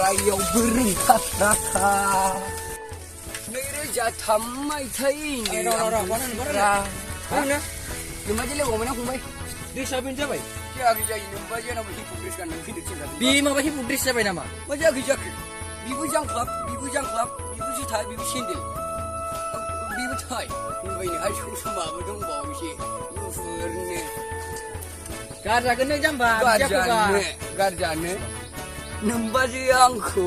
सारायाव बोरैखाख्राखा नैरोजा 3 मायथाइनि नोंबाजै लोगोआवमोन ना फंबाय ड्रेसा बेनो जाबाय जायाखै जायो नोंबाजै आंनाबो हिपहप ड्रेस गाननानै फैदो थिनजादों बे माबा हिपहप ड्रेस जाबाय नामा मा जायाखै बिबो जांख्लाब बिबो जुथा बिबो सेन्देल बिबो थाय होनबायनोहाय ससमाबो दंबावोसो गुफुरनो गारजागोन नों जाम्बा गारजानो नोंबाजैया आंखौ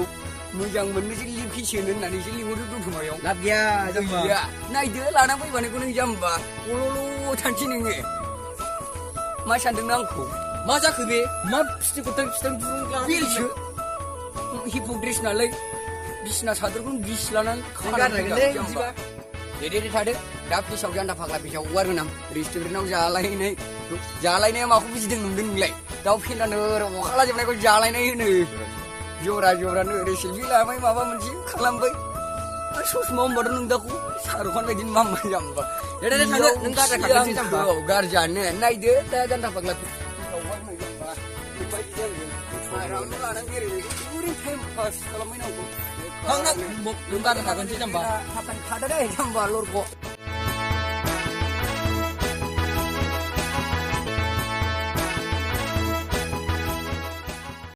मोजां मोननोसो लिपिसोनो होननानैसो लिंहरदो दतमायाव लाब गैया जाम्बा गैया नायदो लाना फैबानोखौ नों जाम्बा गल'ल' थानसै नोङो मा सानदों नों आंखौ मा जाखो बे मा फिथों दुरुं बेलसो हिपहप ड्रेस नालाय बिसिना सादरखौनो बिस लानानै गारजागोनलै बिदिबा दे थादो दा फेसाव जान्दा फाग्ला फेसाव हगारगोन आं रेस्टुरेन्टाव जालायनाया माखौ बुजिदों नंदों नोंलाय दाउ फेन्दानो अखा जोबनायखौ जालायनाय होनो जरानो ओरै सेलफि लाबाय माबा मोनसे खालामबाय आरो ससमा होनबाथ' नों दाखौ शाहरुखान बायदि मामा जाम्बा नों गारजाखागोनसै जाम्बा गारजानो नायदो दा जान्दा फाग्ला लानानै बेरायबाय ओरैनो टाइम पास खालामबायनांगौ नों गारजाखागोनसै जाम्बा थादो दे जाम्बा लरग'